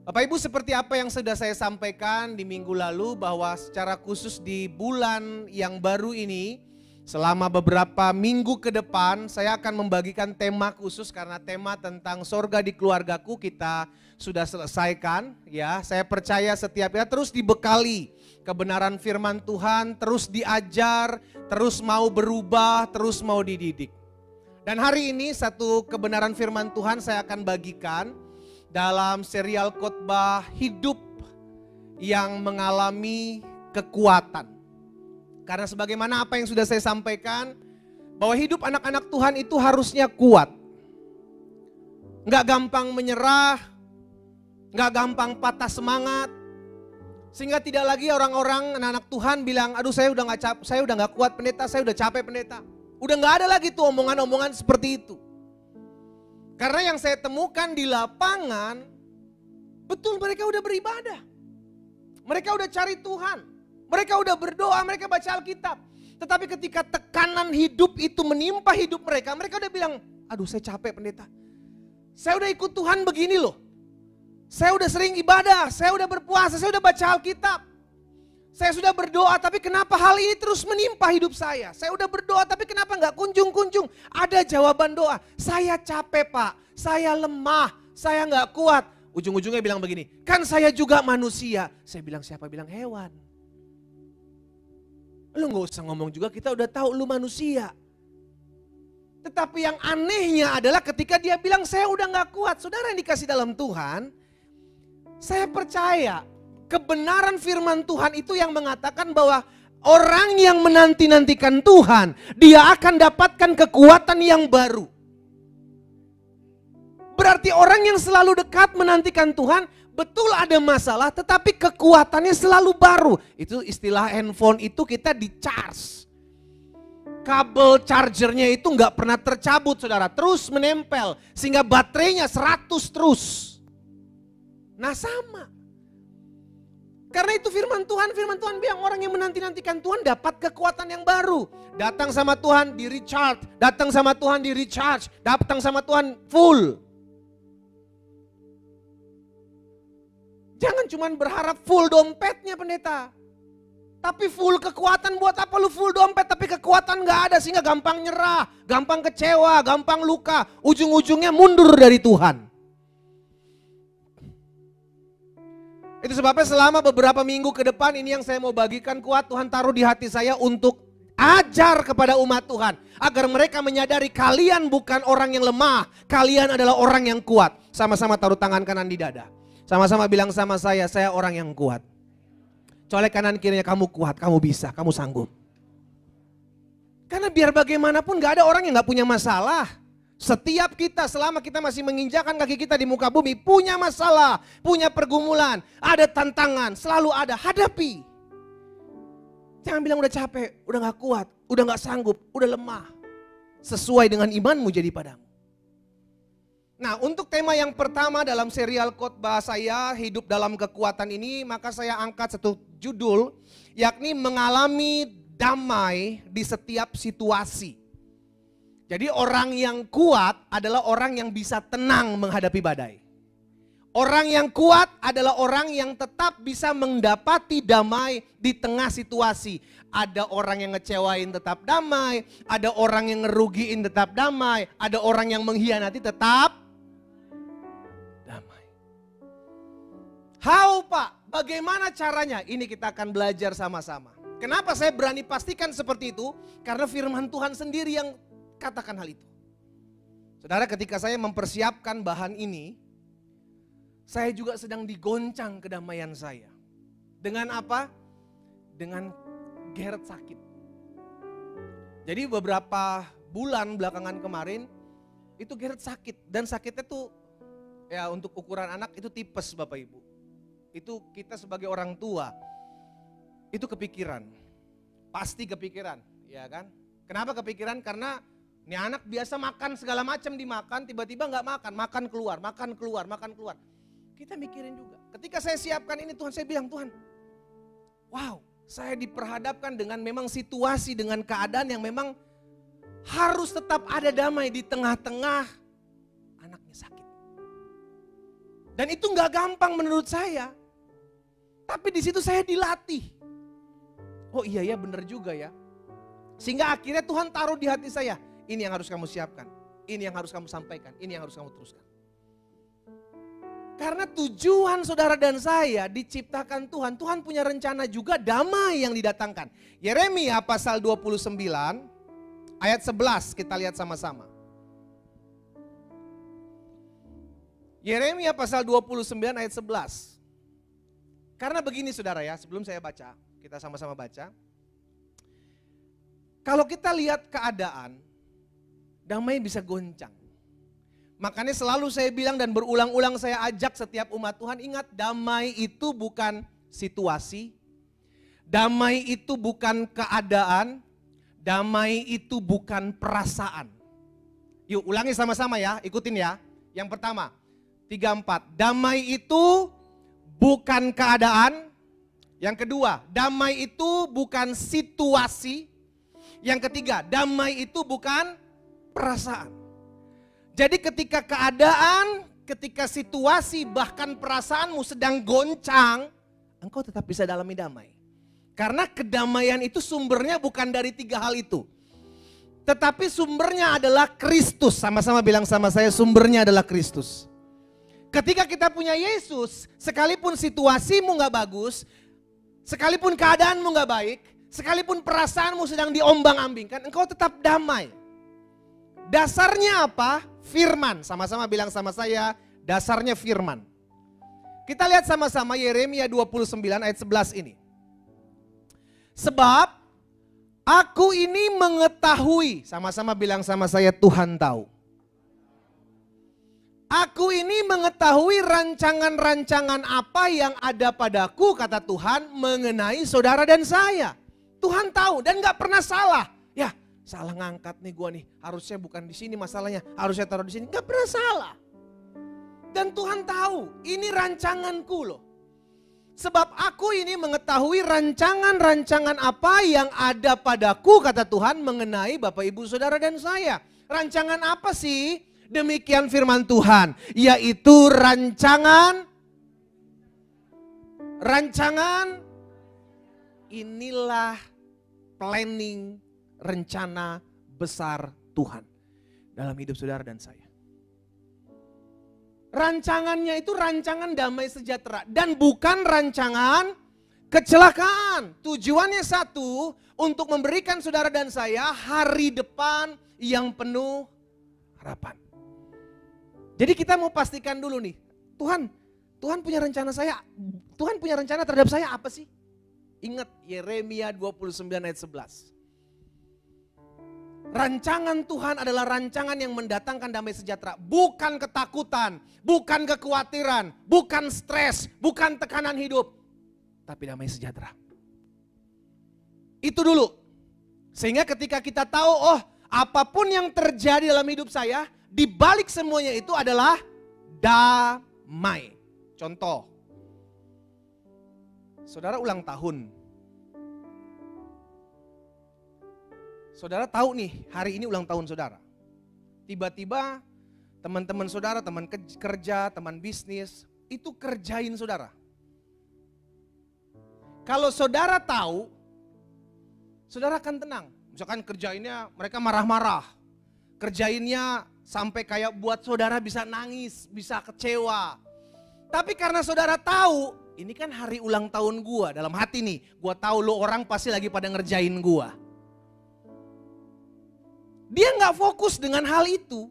Bapak Ibu, seperti apa yang sudah saya sampaikan di minggu lalu, bahwa secara khusus di bulan yang baru ini, selama beberapa minggu ke depan saya akan membagikan tema khusus, karena tema tentang sorga di keluargaku kita sudah selesaikan. Ya, saya percaya setiap kita terus dibekali kebenaran firman Tuhan, terus diajar, terus mau berubah, terus mau dididik. Dan hari ini satu kebenaran firman Tuhan saya akan bagikan dalam serial khotbah hidup yang mengalami kekuatan. Karena sebagaimana apa yang sudah saya sampaikan, bahwa hidup anak-anak Tuhan itu harusnya kuat. Nggak gampang menyerah, nggak gampang patah semangat. Sehingga tidak lagi orang-orang anak-anak Tuhan bilang, aduh saya udah nggak kuat pendeta, saya udah capek pendeta. Udah nggak ada lagi tuh omongan-omongan seperti itu. Karena yang saya temukan di lapangan, betul mereka udah beribadah. Mereka udah cari Tuhan. Mereka udah berdoa, mereka baca Alkitab. Tetapi ketika tekanan hidup itu menimpa hidup mereka, mereka udah bilang, aduh saya capek pendeta. Saya udah ikut Tuhan begini loh. Saya udah sering ibadah, saya udah berpuasa, saya udah baca Alkitab. Saya sudah berdoa, tapi kenapa hal ini terus menimpa hidup saya? Saya udah berdoa, tapi kenapa nggak kunjung-kunjung ada jawaban doa? Saya capek Pak, saya lemah, saya nggak kuat. Ujung-ujungnya bilang begini, kan saya juga manusia. Saya bilang siapa bilang hewan? Lu nggak usah ngomong juga, kita udah tahu lu manusia. Tetapi yang anehnya adalah ketika dia bilang saya udah nggak kuat. Saudara yang dikasih dalam Tuhan, saya percaya kebenaran firman Tuhan itu yang mengatakan bahwa orang yang menanti-nantikan Tuhan, dia akan dapatkan kekuatan yang baru. Berarti orang yang selalu dekat menantikan Tuhan, betul ada masalah tetapi kekuatannya selalu baru. Itu istilah handphone itu kita di-charge. Kabel chargernya itu nggak pernah tercabut saudara, terus menempel sehingga baterainya 100 terus. Nah sama. Karena itu firman Tuhan bilang orang yang menanti-nantikan Tuhan dapat kekuatan yang baru. Datang sama Tuhan di recharge, datang sama Tuhan di recharge, datang sama Tuhan full. Jangan cuma berharap full dompetnya pendeta. Tapi full kekuatan, buat apa lu full dompet tapi kekuatan gak ada, sehingga gampang nyerah, gampang kecewa, gampang luka. Ujung-ujungnya mundur dari Tuhan. Itu sebabnya selama beberapa minggu ke depan ini yang saya mau bagikan kuat, Tuhan taruh di hati saya untuk ajar kepada umat Tuhan. Agar mereka menyadari kalian bukan orang yang lemah, kalian adalah orang yang kuat. Sama-sama taruh tangan kanan di dada. Sama-sama bilang sama saya orang yang kuat. Colek kanan kirinya, kamu kuat, kamu bisa, kamu sanggup. Karena biar bagaimanapun gak ada orang yang gak punya masalah. Setiap kita selama kita masih menginjakan kaki kita di muka bumi punya masalah, punya pergumulan, ada tantangan, selalu ada, hadapi. Jangan bilang udah capek, udah gak kuat, udah gak sanggup, udah lemah. Sesuai dengan imanmu jadi padamu. Nah, untuk tema yang pertama dalam serial khotbah saya hidup dalam kekuatan ini, maka saya angkat satu judul, yakni mengalami damai di setiap situasi. Jadi orang yang kuat adalah orang yang bisa tenang menghadapi badai. Orang yang kuat adalah orang yang tetap bisa mendapati damai di tengah situasi. Ada orang yang ngecewain tetap damai, ada orang yang ngerugiin tetap damai, ada orang yang mengkhianati tetap damai. How Pak? Bagaimana caranya? Ini kita akan belajar sama-sama. Kenapa saya berani pastikan seperti itu? Karena firman Tuhan sendiri yang katakan hal itu. Saudara, ketika saya mempersiapkan bahan ini, saya juga sedang digoncang kedamaian saya. Dengan apa? Dengan Gerrit sakit. Jadi beberapa bulan belakangan kemarin, itu Gerrit sakit. Dan sakitnya tuh ya untuk ukuran anak itu tipes Bapak Ibu. Itu kita sebagai orang tua, itu kepikiran. Pasti kepikiran, ya kan? Kenapa kepikiran? Karena ini anak biasa makan segala macam dimakan, tiba-tiba nggak makan, makan keluar, makan keluar, makan keluar. Kita mikirin juga. Ketika saya siapkan ini Tuhan, saya bilang Tuhan, wow, saya diperhadapkan dengan memang situasi, dengan keadaan yang memang harus tetap ada damai di tengah-tengah anaknya sakit. Dan itu nggak gampang menurut saya. Tapi di situ saya dilatih. Oh iya ya, benar juga ya. Sehingga akhirnya Tuhan taruh di hati saya, ini yang harus kamu siapkan, ini yang harus kamu sampaikan, ini yang harus kamu teruskan. Karena tujuan saudara dan saya diciptakan Tuhan. Tuhan punya rencana juga damai yang didatangkan. Yeremia pasal 29 ayat 11 kita lihat sama-sama. Yeremia pasal 29 ayat 11. Karena begini saudara ya, sebelum saya baca, kita sama-sama baca. Kalau kita lihat keadaan, damai bisa goncang. Makanya selalu saya bilang dan berulang-ulang saya ajak setiap umat Tuhan, ingat damai itu bukan situasi, damai itu bukan keadaan, damai itu bukan perasaan. Yuk ulangi sama-sama ya, ikutin ya. Yang pertama, 3, 4, damai itu bukan keadaan. Yang kedua, damai itu bukan situasi. Yang ketiga, damai itu bukan perasaan. Jadi ketika keadaan, ketika situasi, bahkan perasaanmu sedang goncang, engkau tetap bisa dalami damai. Karena kedamaian itu sumbernya bukan dari 3 hal itu. Tetapi sumbernya adalah Kristus. Sama-sama bilang sama saya, sumbernya adalah Kristus. Ketika kita punya Yesus, sekalipun situasimu gak bagus, sekalipun keadaanmu gak baik, sekalipun perasaanmu sedang diombang-ambingkan, engkau tetap damai. Dasarnya apa? Firman. Sama-sama bilang sama saya, dasarnya firman. Kita lihat sama-sama Yeremia 29 ayat 11 ini. Sebab aku ini mengetahui, sama-sama bilang sama saya, Tuhan tahu. Aku ini mengetahui rancangan-rancangan apa yang ada padaku, kata Tuhan, mengenai saudara dan saya. Tuhan tahu dan gak pernah salah. Ya, salah ngangkat nih gua nih, harusnya bukan di sini masalahnya, harusnya taruh di sini. Gak pernah salah. Dan Tuhan tahu, ini rancanganku loh. Sebab aku ini mengetahui rancangan-rancangan apa yang ada padaku, kata Tuhan, mengenai Bapak Ibu Saudara dan saya. Rancangan apa sih? Demikian firman Tuhan, yaitu rancangan inilah planning, rencana besar Tuhan dalam hidup saudara dan saya. Rancangannya itu rancangan damai sejahtera dan bukan rancangan kecelakaan. Tujuannya satu, untuk memberikan saudara dan saya hari depan yang penuh harapan. Jadi kita mau pastikan dulu nih, Tuhan punya rencana Tuhan punya rencana terhadap saya apa sih? Ingat Yeremia 29 ayat 11. Rancangan Tuhan adalah rancangan yang mendatangkan damai sejahtera. Bukan ketakutan, bukan kekhawatiran, bukan stres, bukan tekanan hidup. Tapi damai sejahtera. Itu dulu. Sehingga ketika kita tahu, oh apapun yang terjadi dalam hidup saya, di balik semuanya itu adalah damai. Contoh, saudara ulang tahun. Saudara tahu nih, hari ini ulang tahun saudara. Tiba-tiba teman-teman saudara, teman kerja, teman bisnis, itu kerjain saudara. Kalau saudara tahu, saudara akan tenang. Misalkan kerjainnya mereka marah-marah. Kerjainnya sampai kayak buat saudara bisa nangis, bisa kecewa. Tapi karena saudara tahu, ini kan hari ulang tahun gua, dalam hati nih, gua tahu lo orang pasti lagi pada ngerjain gua. Dia nggak fokus dengan hal itu.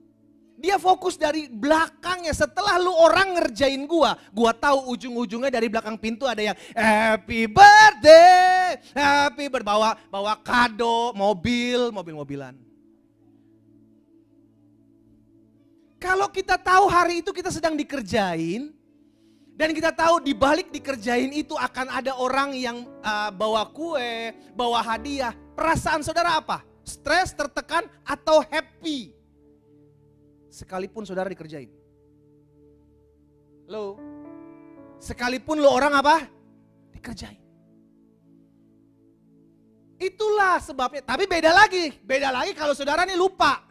Dia fokus dari belakangnya. Setelah lu orang ngerjain gua tahu ujung-ujungnya dari belakang pintu ada yang happy birthday, bawa kado, mobil-mobilan. Kalau kita tahu hari itu kita sedang dikerjain, dan kita tahu di balik dikerjain itu akan ada orang yang bawa kue, bawa hadiah. Perasaan saudara apa? Stres, tertekan, atau happy? Sekalipun saudara dikerjain. Lo, sekalipun lo orang apa? Dikerjain. Itulah sebabnya. Tapi beda lagi kalau saudara nih lupa.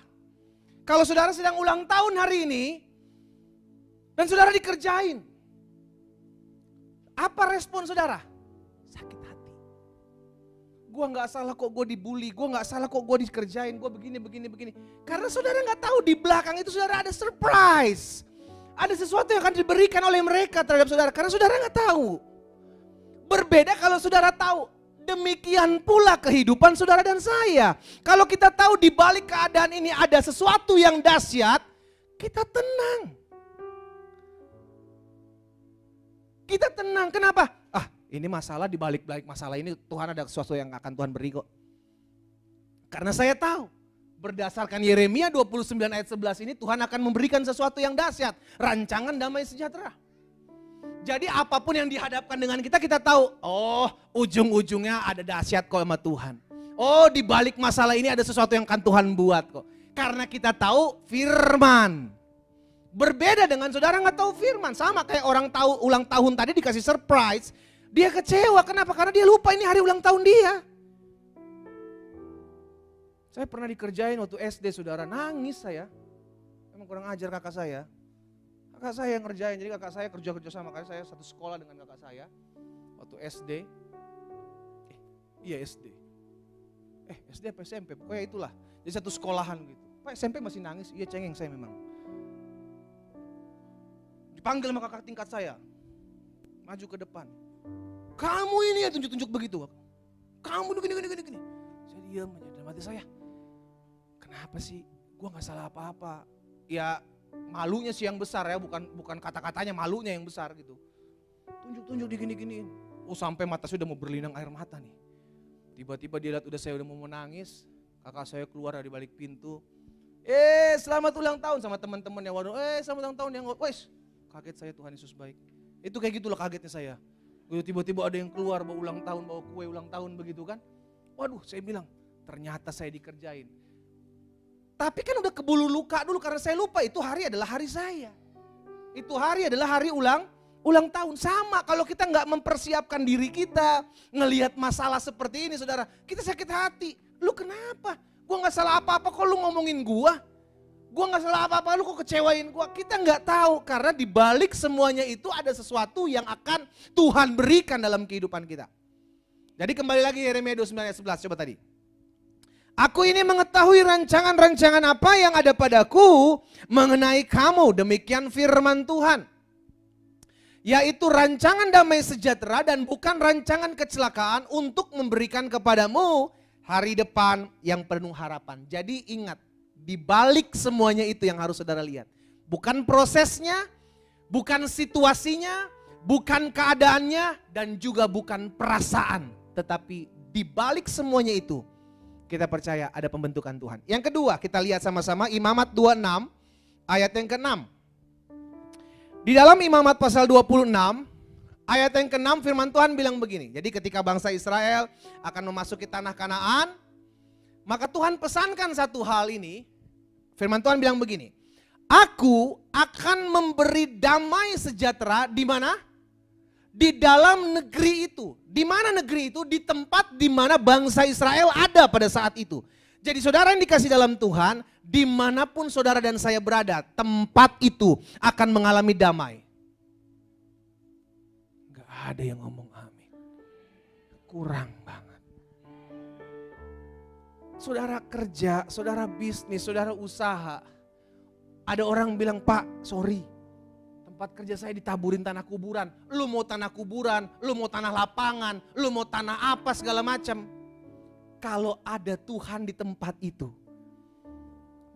Kalau saudara sedang ulang tahun hari ini, Dan saudara dikerjain. Apa respon saudara? Sakit hati. Gue gak salah kok gue dibully, gue gak salah kok gue dikerjain, gue begini. Karena saudara gak tahu di belakang itu saudara ada surprise. Ada sesuatu yang akan diberikan oleh mereka terhadap saudara, karena saudara gak tahu. Berbeda kalau saudara tahu. Demikian pula kehidupan saudara dan saya. Kalau kita tahu di balik keadaan ini ada sesuatu yang dahsyat, kita tenang. Kita tenang, kenapa? Ini masalah, di balik masalah ini Tuhan ada sesuatu yang akan Tuhan beri kok. Karena saya tahu, berdasarkan Yeremia 29 ayat 11 ini Tuhan akan memberikan sesuatu yang dahsyat. Rancangan damai sejahtera. Jadi apapun yang dihadapkan dengan kita, kita tahu, oh ujung-ujungnya ada dahsyat kok sama Tuhan. Oh di balik masalah ini ada sesuatu yang akan Tuhan buat kok. Karena kita tahu firman. Berbeda dengan saudara nggak tahu firman. Sama kayak orang tahu ulang tahun tadi dikasih surprise. Dia kecewa, kenapa? Karena dia lupa ini hari ulang tahun dia. Saya pernah dikerjain waktu SD saudara, nangis saya. Emang kurang ajar kakak saya. Kakak saya yang ngerjain, jadi kakak saya kerja sama. Karena saya satu sekolah dengan kakak saya. Waktu SD. Iya SD. SD apa SMP, pokoknya itulah. Jadi satu sekolahan gitu. Pak SMP masih nangis, iya cengeng saya memang. Dipanggil sama kakak tingkat saya. Maju ke depan. Kamu ini ya tunjuk-tunjuk begitu. Kamu gini. Saya diam aja dalam hati saya. Kenapa sih? Gua gak salah apa-apa. Ya malunya sih yang besar ya, bukan kata-katanya, malunya yang besar gitu. Tunjuk-tunjuk digini-giniin. Oh sampai mata saya udah mau berlinang air mata nih. Tiba-tiba dia lihat udah saya udah mau menangis. Kakak saya keluar dari balik pintu. Selamat ulang tahun sama teman-temannya. Waduh, selamat ulang tahun yang wes. Kaget saya, Tuhan Yesus baik. Itu kayak gitulah kagetnya saya. Tiba-tiba ada yang keluar bawa ulang tahun, bawa kue ulang tahun begitu kan. Waduh, saya bilang, ternyata saya dikerjain. Tapi kan udah keburu luka dulu karena saya lupa itu hari adalah hari saya. Itu hari adalah hari ulang tahun. Sama kalau kita nggak mempersiapkan diri kita, ngelihat masalah seperti ini saudara, kita sakit hati. Lu kenapa? Gua nggak salah apa-apa kok lu ngomongin gua. Gua nggak salah apa-apa, lu kok kecewain gua. Kita nggak tahu karena di balik semuanya itu ada sesuatu yang akan Tuhan berikan dalam kehidupan kita. Jadi kembali lagi Yeremia 29 ayat 11, coba tadi. Aku ini mengetahui rancangan-rancangan apa yang ada padaku mengenai kamu, demikian firman Tuhan. Yaitu rancangan damai sejahtera dan bukan rancangan kecelakaan untuk memberikan kepadamu hari depan yang penuh harapan. Jadi ingat. Di balik semuanya itu yang harus saudara lihat. Bukan prosesnya, bukan situasinya, bukan keadaannya, dan juga bukan perasaan. Tetapi di balik semuanya itu, kita percaya ada pembentukan Tuhan. Yang kedua, kita lihat sama-sama Imamat 26 ayat yang ke-6. Di dalam Imamat pasal 26, ayat yang ke-6 firman Tuhan bilang begini. Jadi ketika bangsa Israel akan memasuki tanah Kanaan, maka Tuhan pesankan satu hal ini. Firman Tuhan bilang begini, aku akan memberi damai sejahtera di mana? Di dalam negeri itu. Di mana negeri itu? Di tempat di mana bangsa Israel ada pada saat itu. Jadi saudara yang dikasih dalam Tuhan, dimanapun saudara dan saya berada, tempat itu akan mengalami damai. Gak ada yang ngomong amin. Kurang banget. Saudara kerja, saudara bisnis, saudara usaha. Ada orang bilang, Pak sorry, tempat kerja saya ditaburin tanah kuburan. Lu mau tanah kuburan, lu mau tanah lapangan, lu mau tanah apa segala macam. Kalau ada Tuhan di tempat itu,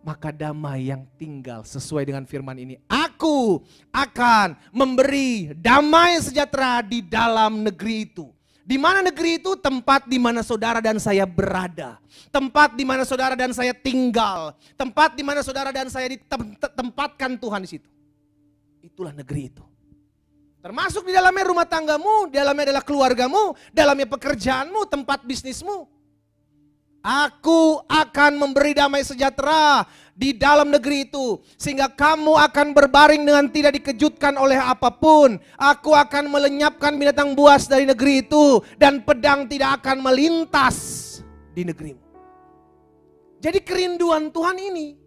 maka damai yang tinggal sesuai dengan firman ini. Aku akan memberi damai sejahtera di dalam negeri itu. Di mana negeri itu? Tempat di mana saudara dan saya berada. Tempat di mana saudara dan saya tinggal. Tempat di mana saudara dan saya ditempatkan Tuhan di situ. Itulah negeri itu. Termasuk di dalamnya rumah tanggamu, di dalamnya adalah keluargamu, dalamnya pekerjaanmu, tempat bisnismu. Aku akan memberi damai sejahtera di dalam negeri itu. Sehingga kamu akan berbaring dengan tidak dikejutkan oleh apapun. Aku akan melenyapkan binatang buas dari negeri itu. Dan pedang tidak akan melintas di negerimu. Jadi kerinduan Tuhan ini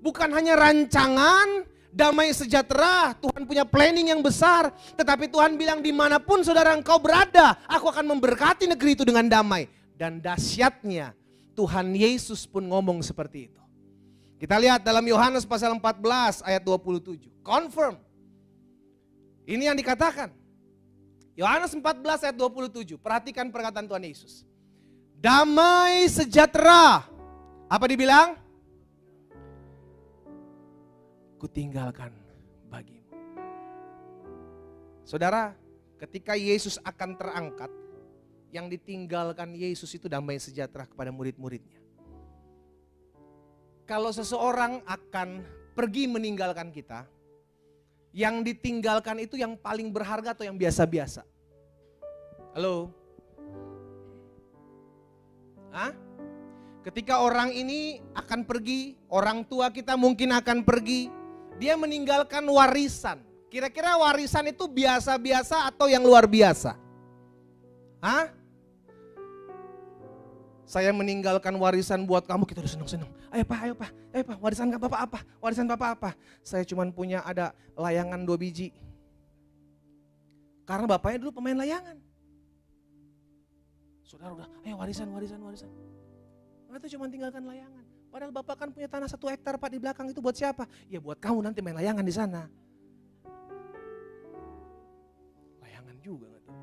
bukan hanya rancangan Damai sejahtera, Tuhan punya planning yang besar. Tetapi Tuhan bilang dimanapun saudara engkau berada, aku akan memberkati negeri itu dengan damai. Dan dahsyatnya Tuhan Yesus pun ngomong seperti itu. Kita lihat dalam Yohanes pasal 14 ayat 27. Confirm. Ini yang dikatakan. Yohanes 14 ayat 27. Perhatikan perkataan Tuhan Yesus. Damai sejahtera. Apa dibilang? Kutinggalkan bagimu. Saudara, ketika Yesus akan terangkat, yang ditinggalkan Yesus itu damai sejahtera kepada murid-muridnya. Kalau seseorang akan pergi meninggalkan kita, yang ditinggalkan itu yang paling berharga atau yang biasa-biasa? Halo? Hah? Ketika orang ini akan pergi, orang tua kita mungkin akan pergi, dia meninggalkan warisan. Kira-kira warisan itu biasa-biasa atau yang luar biasa? Hah? Saya meninggalkan warisan buat kamu, kita udah senang-senang. Ayo pak, warisan bapak apa? Warisan bapak apa? Saya cuma punya ada layangan 2 biji. Karena bapaknya dulu pemain layangan. Saudara udah, ayo warisan. Itu cuma tinggalkan layangan. Padahal bapak kan punya tanah 1 hektar pak di belakang, itu buat siapa? Ya buat kamu nanti main layangan di sana. Layangan juga gak tahu.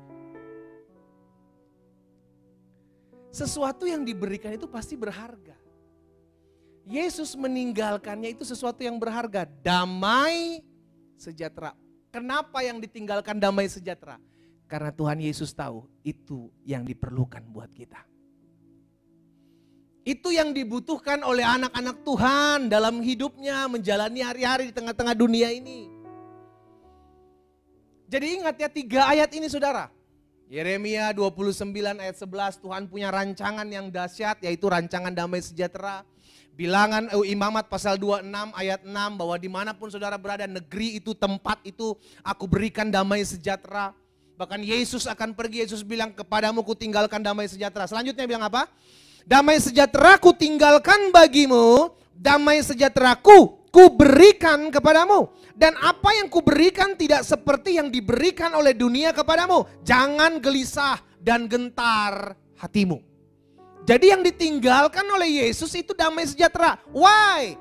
Sesuatu yang diberikan itu pasti berharga. Yesus meninggalkannya itu sesuatu yang berharga. Damai sejahtera. Kenapa yang ditinggalkan damai sejahtera? Karena Tuhan Yesus tahu itu yang diperlukan buat kita. Itu yang dibutuhkan oleh anak-anak Tuhan dalam hidupnya menjalani hari-hari di tengah-tengah dunia ini. Jadi ingat ya 3 ayat ini saudara. Yeremia 29 ayat 11, Tuhan punya rancangan yang dahsyat yaitu rancangan damai sejahtera. Bilangan Imamat pasal 26 ayat 6 bahwa dimanapun saudara berada, negeri itu, tempat itu aku berikan damai sejahtera. Bahkan Yesus akan pergi, Yesus bilang kepadamu ku tinggalkan damai sejahtera. Selanjutnya bilang apa? Damai sejahtera ku tinggalkan bagimu, damai sejahteraku ku berikan kepadamu. Dan apa yang ku berikan tidak seperti yang diberikan oleh dunia kepadamu. Jangan gelisah dan gentar hatimu. Jadi yang ditinggalkan oleh Yesus itu damai sejahtera. Why?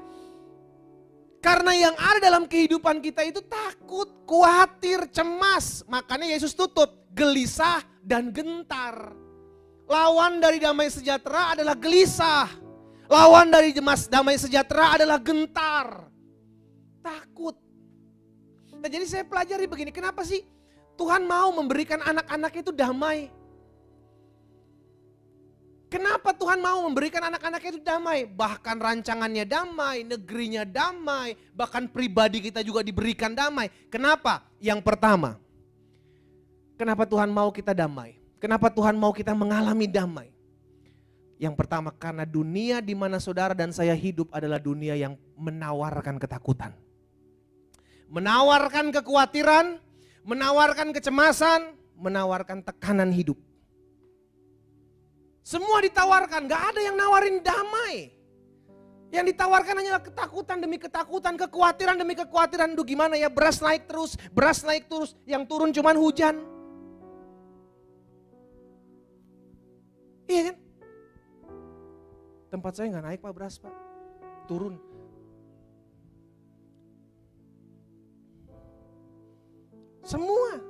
Karena yang ada dalam kehidupan kita itu takut, khawatir, cemas. Makanya Yesus tutup, gelisah dan gentar. Lawan dari damai sejahtera adalah gelisah. Lawan dari damai sejahtera adalah gentar. Takut. Nah jadi saya pelajari begini, kenapa sih Tuhan mau memberikan anak-anaknya itu damai? Kenapa Tuhan mau memberikan anak-anaknya itu damai? Bahkan rancangannya damai, negerinya damai, bahkan pribadi kita juga diberikan damai. Kenapa? Yang pertama, kenapa Tuhan mau kita damai? Kenapa Tuhan mau kita mengalami damai? Yang pertama, karena dunia di mana saudara dan saya hidup adalah dunia yang menawarkan ketakutan. Menawarkan kekhawatiran, menawarkan kecemasan, menawarkan tekanan hidup. Semua ditawarkan, gak ada yang nawarin damai. Yang ditawarkan hanyalah ketakutan demi ketakutan, kekhawatiran demi kekhawatiran. Aduh gimana ya, beras naik terus, yang turun cuman hujan. Iya kan? Tempat saya gak naik pak beras pak, turun. Semua.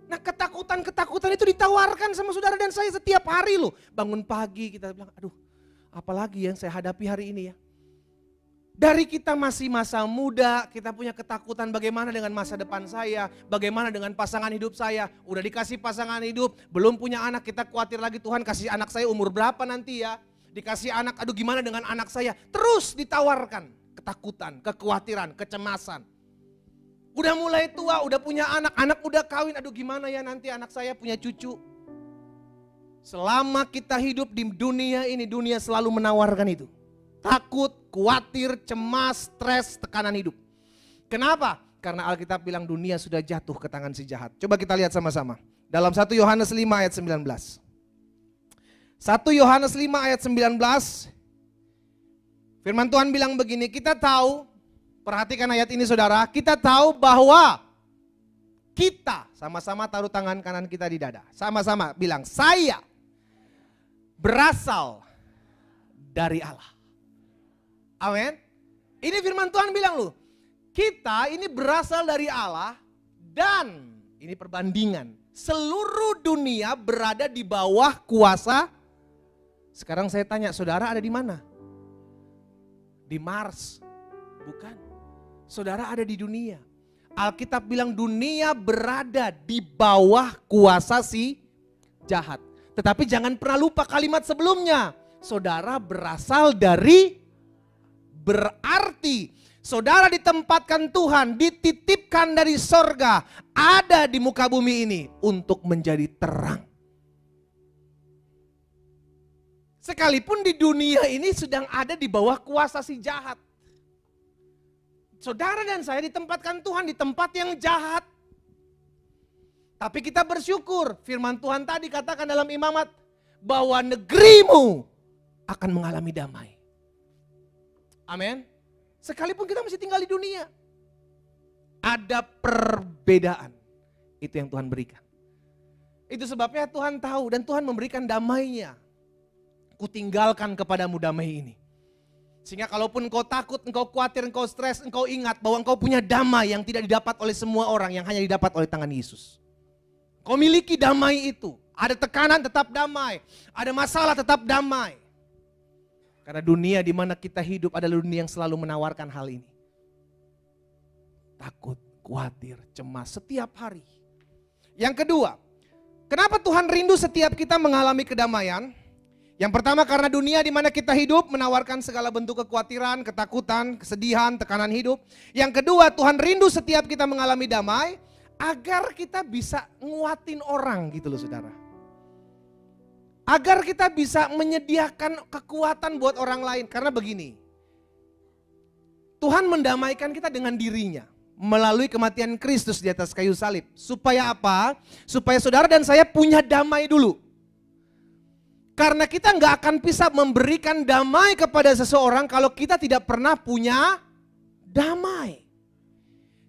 Nah ketakutan itu ditawarkan sama saudara dan saya setiap hari loh. Bangun pagi kita bilang, aduh apalagi yang saya hadapi hari ini ya. Dari kita masih masa muda, kita punya ketakutan bagaimana dengan masa depan saya, bagaimana dengan pasangan hidup saya. Udah dikasih pasangan hidup, belum punya anak, kita khawatir lagi Tuhan kasih anak saya umur berapa nanti ya. Dikasih anak, aduh gimana dengan anak saya. Terus ditawarkan ketakutan, kekhawatiran, kecemasan. Udah mulai tua, udah punya anak, anak udah kawin, aduh gimana ya nanti anak saya punya cucu. Selama kita hidup di dunia ini, dunia selalu menawarkan itu. Takut, khawatir, cemas, stres, tekanan hidup. Kenapa? Karena Alkitab bilang dunia sudah jatuh ke tangan si jahat. Coba kita lihat sama-sama. Dalam 1 Yohanes 5 ayat 19. 1 Yohanes 5 ayat 19. Firman Tuhan bilang begini, kita tahu Perhatikan ayat ini saudara, kita tahu bahwa kita sama-sama taruh tangan kanan kita di dada. Sama-sama bilang, saya berasal dari Allah. Amin. Ini firman Tuhan bilang loh, kita ini berasal dari Allah dan ini perbandingan. Seluruh dunia berada di bawah kuasa. Sekarang saya tanya, saudara ada di mana? Di Mars? Bukan. Saudara ada di dunia. Alkitab bilang dunia berada di bawah kuasa si jahat. Tetapi jangan pernah lupa kalimat sebelumnya. Saudara berasal dari, berarti saudara ditempatkan Tuhan, dititipkan dari sorga, ada di muka bumi ini untuk menjadi terang. Sekalipun di dunia ini sedang ada di bawah kuasa si jahat. Saudara dan saya ditempatkan Tuhan di tempat yang jahat. Tapi kita bersyukur, firman Tuhan tadi katakan dalam Imamat, bahwa negerimu akan mengalami damai. Amin. Sekalipun kita masih tinggal di dunia, ada perbedaan. Itu yang Tuhan berikan. Itu sebabnya Tuhan tahu dan Tuhan memberikan damai-Nya. Kutinggalkan kepadamu damai ini. Sehingga kalaupun engkau takut, engkau khawatir, engkau stres, engkau ingat bahwa engkau punya damai yang tidak didapat oleh semua orang, yang hanya didapat oleh tangan Yesus. Kau miliki damai itu. Ada tekanan tetap damai. Ada masalah tetap damai. Karena dunia di mana kita hidup adalah dunia yang selalu menawarkan hal ini. Takut, khawatir, cemas setiap hari. Yang kedua, kenapa Tuhan rindu setiap kita mengalami kedamaian? Yang pertama karena dunia di mana kita hidup menawarkan segala bentuk kekhawatiran, ketakutan, kesedihan, tekanan hidup. Yang kedua, Tuhan rindu setiap kita mengalami damai agar kita bisa nguatin orang gitu loh saudara. Agar kita bisa menyediakan kekuatan buat orang lain. Karena begini, Tuhan mendamaikan kita dengan dirinya melalui kematian Kristus di atas kayu salib. Supaya apa? Supaya saudara dan saya punya damai dulu. Karena kita nggak akan bisa memberikan damai kepada seseorang kalau kita tidak pernah punya damai.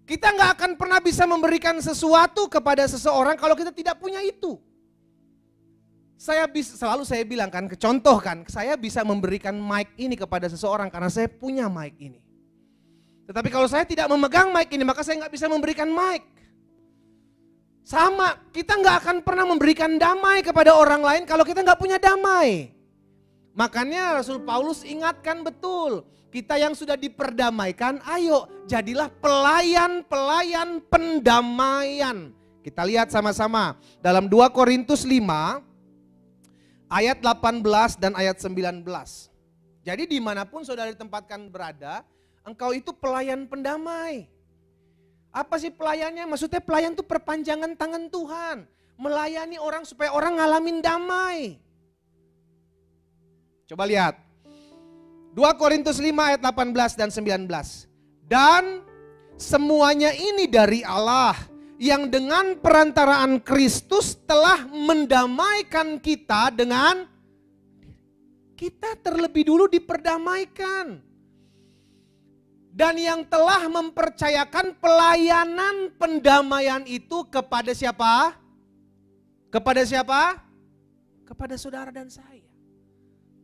Kita nggak akan pernah bisa memberikan sesuatu kepada seseorang kalau kita tidak punya itu. Selalu saya bilang kan, contoh kan, saya bisa memberikan mic ini kepada seseorang karena saya punya mic ini. Tetapi kalau saya tidak memegang mic ini, maka saya nggak bisa memberikan mic. Sama, kita nggak akan pernah memberikan damai kepada orang lain kalau kita nggak punya damai. Makanya Rasul Paulus ingatkan betul, kita yang sudah diperdamaikan, ayo jadilah pelayan-pelayan pendamaian. Kita lihat sama-sama dalam 2 Korintus 5 ayat 18 dan ayat 19. Jadi dimanapun saudara ditempatkan berada, engkau itu pelayan pendamai. Apa sih pelayannya? Maksudnya pelayan itu perpanjangan tangan Tuhan. Melayani orang supaya orang ngalamin damai. Coba lihat. 2 Korintus 5 ayat 18 dan 19. Dan semuanya ini dari Allah yang dengan perantaraan Kristus telah mendamaikan kita dengan kita terlebih dulu diperdamaikan. Dan yang telah mempercayakan pelayanan pendamaian itu kepada siapa? Kepada siapa? Kepada saudara dan saya.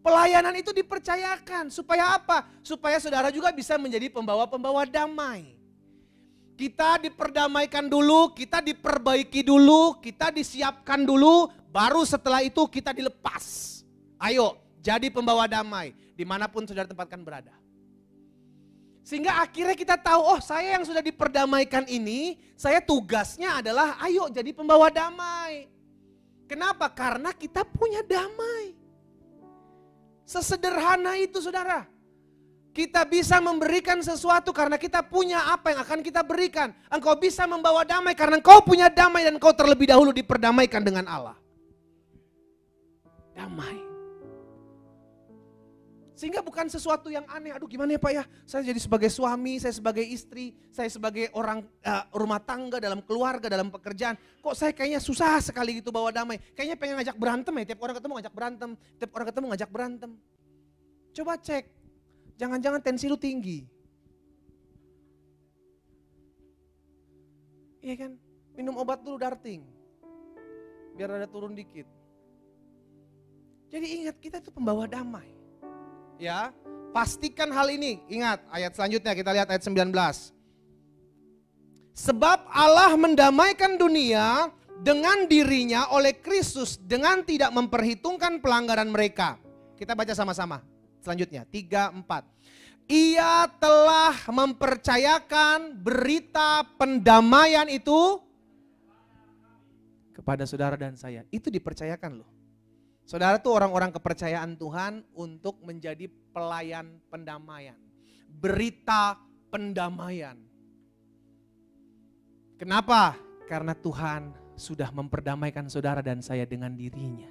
Pelayanan itu dipercayakan supaya apa? Supaya saudara juga bisa menjadi pembawa-pembawa damai. Kita diperdamaikan dulu, kita diperbaiki dulu, kita disiapkan dulu, baru setelah itu kita dilepas. Ayo jadi pembawa damai dimanapun saudara tempatkan berada. Sehingga akhirnya kita tahu, oh saya yang sudah diperdamaikan ini, saya tugasnya adalah ayo jadi pembawa damai. Kenapa? Karena kita punya damai. Sesederhana itu saudara. Kita bisa memberikan sesuatu karena kita punya apa yang akan kita berikan. Engkau bisa membawa damai karena engkau punya damai dan engkau terlebih dahulu diperdamaikan dengan Allah. Damai. Sehingga bukan sesuatu yang aneh, aduh gimana ya Pak ya, saya jadi sebagai suami, saya sebagai istri, saya sebagai orang rumah tangga, dalam keluarga, dalam pekerjaan. Kok saya kayaknya susah sekali gitu bawa damai. Kayaknya pengen ngajak berantem ya, tiap orang ketemu ngajak berantem, tiap orang ketemu ngajak berantem. Coba cek, jangan-jangan tensi lu tinggi. Iya kan? Minum obat dulu Darting. Biar ada turun dikit. Jadi ingat kita itu pembawa damai. Ya, pastikan hal ini. Ingat ayat selanjutnya, kita lihat ayat 19. Sebab Allah mendamaikan dunia dengan dirinya oleh Kristus dengan tidak memperhitungkan pelanggaran mereka. Kita baca sama-sama. Selanjutnya 3, 4. Ia telah mempercayakan berita pendamaian itu kepada saudara dan saya. Itu dipercayakan loh. Saudara tuh orang-orang kepercayaan Tuhan untuk menjadi pelayan pendamaian. Berita pendamaian. Kenapa? Karena Tuhan sudah memperdamaikan saudara dan saya dengan dirinya.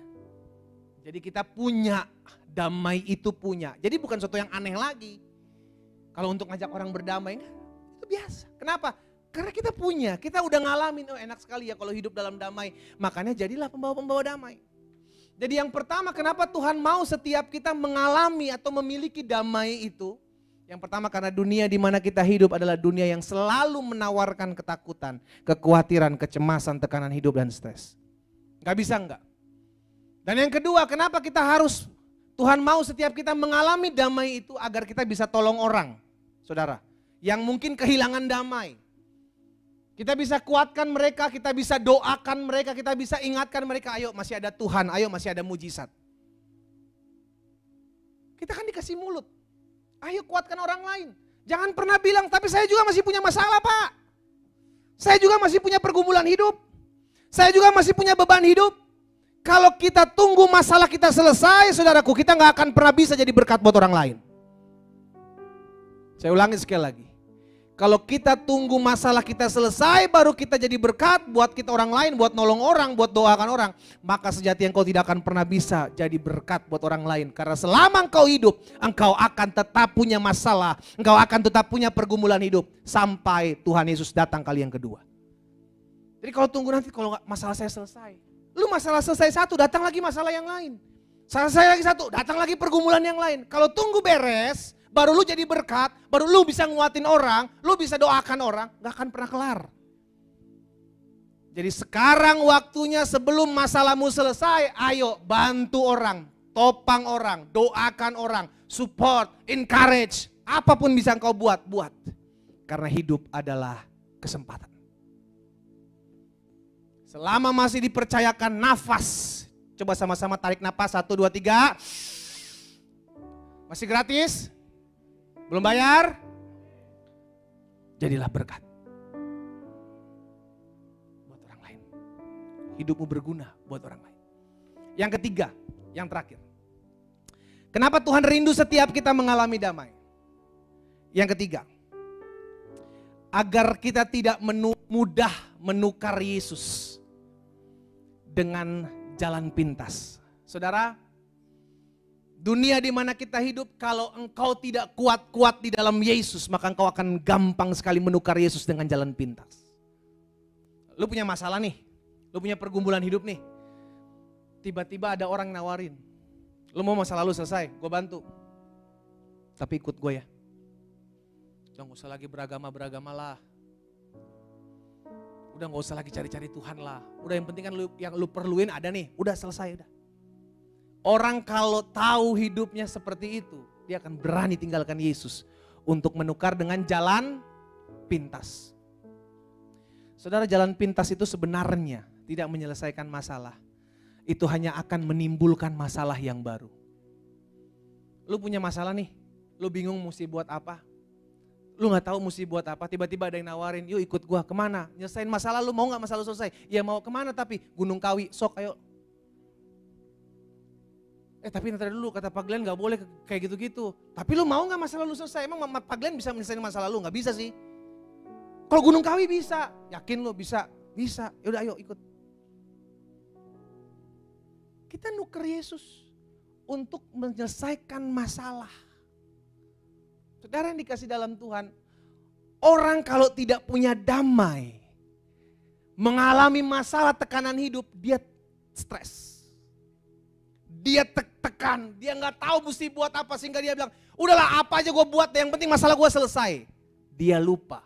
Jadi kita punya, damai itu punya. Jadi bukan sesuatu yang aneh lagi. Kalau untuk ngajak orang berdamai, itu biasa. Kenapa? Karena kita punya, kita udah ngalamin, oh enak sekali ya kalau hidup dalam damai. Makanya jadilah pembawa-pembawa damai. Jadi yang pertama, kenapa Tuhan mau setiap kita mengalami atau memiliki damai itu? Yang pertama karena dunia di mana kita hidup adalah dunia yang selalu menawarkan ketakutan, kekhawatiran, kecemasan, tekanan hidup dan stres. Gak bisa enggak? Dan yang kedua, kenapa kita harus, Tuhan mau setiap kita mengalami damai itu agar kita bisa tolong orang, saudara, yang mungkin kehilangan damai. Kita bisa kuatkan mereka, kita bisa doakan mereka, kita bisa ingatkan mereka, ayo masih ada Tuhan, ayo masih ada mujizat. Kita kan dikasih mulut, ayo kuatkan orang lain. Jangan pernah bilang, tapi saya juga masih punya masalah Pak. Saya juga masih punya pergumulan hidup. Saya juga masih punya beban hidup. Kalau kita tunggu masalah kita selesai, saudaraku, kita gak akan pernah bisa jadi berkat buat orang lain. Saya ulangi sekali lagi. Kalau kita tunggu masalah kita selesai, baru kita jadi berkat buat kita orang lain, buat nolong orang, buat doakan orang. Maka sejati engkau tidak akan pernah bisa jadi berkat buat orang lain. Karena selama engkau hidup, engkau akan tetap punya masalah. Engkau akan tetap punya pergumulan hidup. Sampai Tuhan Yesus datang kali yang kedua. Jadi kalau tunggu nanti, kalau masalah saya selesai. Lu masalah selesai satu, datang lagi masalah yang lain. Selesai lagi satu, datang lagi pergumulan yang lain. Kalau tunggu beres, baru lu jadi berkat, baru lu bisa nguatin orang, lu bisa doakan orang, gak akan pernah kelar. Jadi sekarang waktunya sebelum masalahmu selesai, ayo bantu orang, topang orang, doakan orang, support, encourage, apapun bisa engkau buat. Karena hidup adalah kesempatan. Selama masih dipercayakan nafas, coba sama-sama tarik nafas, 1, 2, 3. Masih gratis? Belum bayar? Jadilah berkat buat orang lain. Hidupmu berguna buat orang lain. Yang ketiga, yang terakhir. Kenapa Tuhan rindu setiap kita mengalami damai? Yang ketiga, agar kita tidak mudah menukar Yesus dengan jalan pintas. Saudara, dunia di mana kita hidup, kalau engkau tidak kuat-kuat di dalam Yesus, maka engkau akan gampang sekali menukar Yesus dengan jalan pintas. Lu punya masalah nih, lu punya pergumulan hidup nih. Tiba-tiba ada orang nawarin, lu mau masalah lu selesai, gue bantu. Tapi ikut gue ya. Jangan usah lagi beragama lah. Udah gak usah lagi cari-cari Tuhan lah. Udah yang penting kan yang lu perluin ada nih, udah selesai udah. Orang kalau tahu hidupnya seperti itu, dia akan berani tinggalkan Yesus untuk menukar dengan jalan pintas. Saudara, jalan pintas itu sebenarnya tidak menyelesaikan masalah. Itu hanya akan menimbulkan masalah yang baru. Lu punya masalah nih, lu bingung mesti buat apa. Lu gak tahu mesti buat apa, tiba-tiba ada yang nawarin, yuk ikut gua, kemana? Nyelesain masalah lu, mau gak masalah lu selesai? Ya mau, kemana tapi? Gunung Kawi, sok ayo. Tapi nanti dulu, kata Pak Glenn gak boleh kayak gitu-gitu. Tapi lu mau gak masalah lu selesai? Emang Pak Glenn bisa menyelesaikan masalah lu? Gak bisa sih. Kalau Gunung Kawi bisa, yakin lu bisa? Bisa, yaudah ayo ikut. Kita nuker Yesus untuk menyelesaikan masalah. Saudara yang dikasih dalam Tuhan, orang kalau tidak punya damai, mengalami masalah tekanan hidup, dia stres. Dia tekan, dia gak tahu mesti buat apa sehingga dia bilang, udahlah apa aja gue buat, yang penting masalah gue selesai. Dia lupa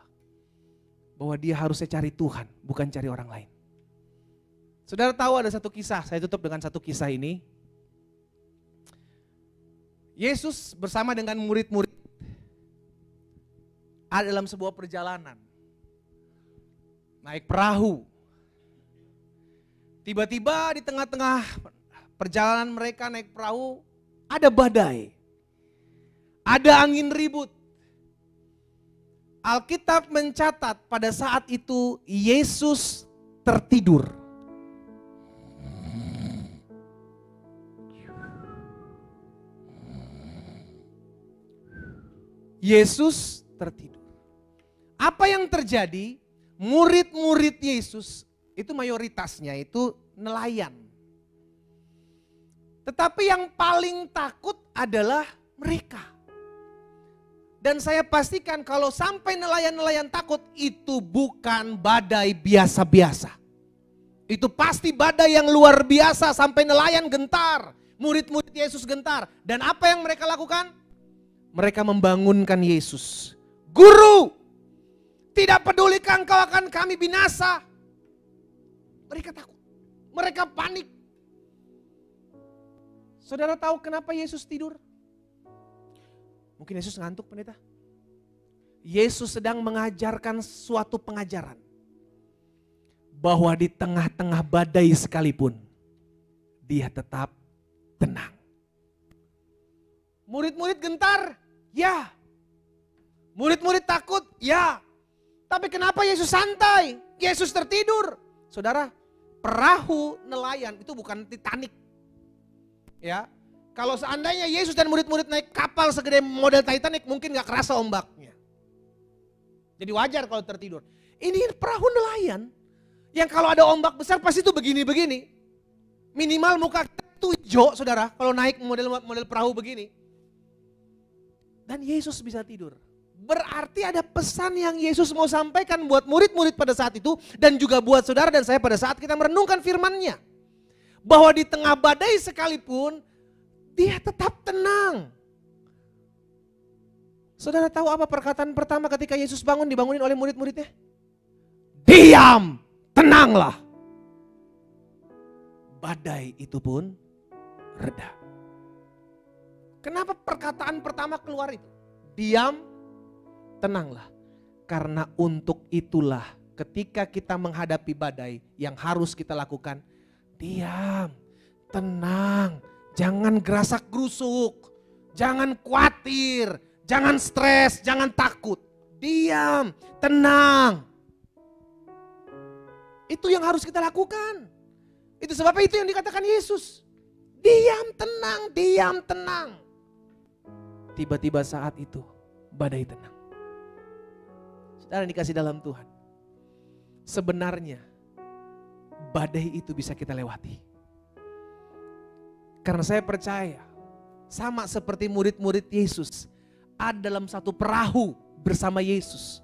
bahwa dia harusnya cari Tuhan, bukan cari orang lain. Saudara tahu ada satu kisah, saya tutup dengan satu kisah ini. Yesus bersama dengan murid-murid ada dalam sebuah perjalanan. Naik perahu. Tiba-tiba di tengah-tengah perjalanan mereka naik perahu, ada badai. Ada angin ribut. Alkitab mencatat pada saat itu Yesus tertidur. Yesus tertidur. Apa yang terjadi? Murid-murid Yesus itu mayoritasnya itu nelayan. Tetapi yang paling takut adalah mereka. Dan saya pastikan kalau sampai nelayan-nelayan takut, itu bukan badai biasa-biasa. Itu pasti badai yang luar biasa sampai nelayan gentar. Murid-murid Yesus gentar. Dan apa yang mereka lakukan? Mereka membangunkan Yesus. Guru, tidak pedulikan kau akan kami binasa. Mereka takut. Mereka panik. Saudara tahu kenapa Yesus tidur? Mungkin Yesus ngantuk, pendeta. Yesus sedang mengajarkan suatu pengajaran. Bahwa di tengah-tengah badai sekalipun, dia tetap tenang. Murid-murid gentar, ya. Murid-murid takut, ya. Tapi kenapa Yesus santai? Yesus tertidur. Saudara, perahu nelayan itu bukan Titanic. Ya. Kalau seandainya Yesus dan murid-murid naik kapal segede model Titanic, mungkin gak kerasa ombaknya. Jadi wajar kalau tertidur. Ini perahu nelayan yang kalau ada ombak besar pasti itu begini-begini. Minimal muka kita itu hijau, saudara, kalau naik model perahu begini. Dan Yesus bisa tidur. Berarti ada pesan yang Yesus mau sampaikan buat murid-murid pada saat itu dan juga buat saudara dan saya pada saat kita merenungkan firman-Nya. Bahwa di tengah badai sekalipun dia tetap tenang. Saudara tahu apa perkataan pertama ketika Yesus bangun dibangunin oleh murid-muridnya? Diam, tenanglah. Badai itu pun reda. Kenapa perkataan pertama keluar itu? Diam, tenanglah. Karena untuk itulah ketika kita menghadapi badai yang harus kita lakukan. Diam, tenang, jangan gerasak gerusuk, jangan khawatir, jangan stres, jangan takut. Diam, tenang. Itu yang harus kita lakukan. Itu sebabnya itu yang dikatakan Yesus. Diam, tenang, diam, tenang. Tiba-tiba saat itu badai tenang. Saudara dikasih dalam Tuhan. Sebenarnya badai itu bisa kita lewati. Karena saya percaya sama seperti murid-murid Yesus ada dalam satu perahu bersama Yesus.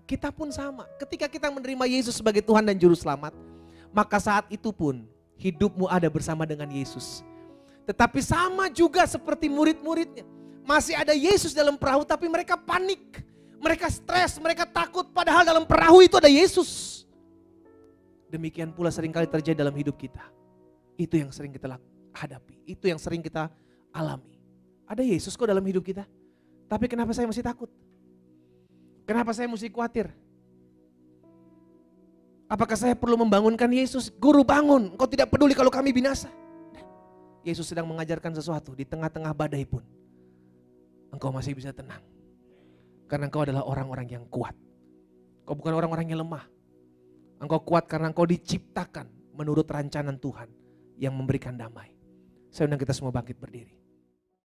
Kita pun sama. Ketika kita menerima Yesus sebagai Tuhan dan Juru Selamat, maka saat itu pun hidupmu ada bersama dengan Yesus. Tetapi sama juga seperti murid-muridnya. Masih ada Yesus dalam perahu tapi mereka panik. Mereka stres, mereka takut padahal dalam perahu itu ada Yesus. Demikian pula seringkali terjadi dalam hidup kita. Itu yang sering kita hadapi, itu yang sering kita alami. Ada Yesus kok dalam hidup kita. Tapi kenapa saya masih takut? Kenapa saya mesti khawatir? Apakah saya perlu membangunkan Yesus? Guru bangun, engkau tidak peduli kalau kami binasa. Yesus sedang mengajarkan sesuatu di tengah-tengah badai pun. Engkau masih bisa tenang. Karena engkau adalah orang-orang yang kuat. Engkau bukan orang-orang yang lemah. Engkau kuat karena engkau diciptakan menurut rancangan Tuhan yang memberikan damai. Saya undang kita semua bangkit berdiri.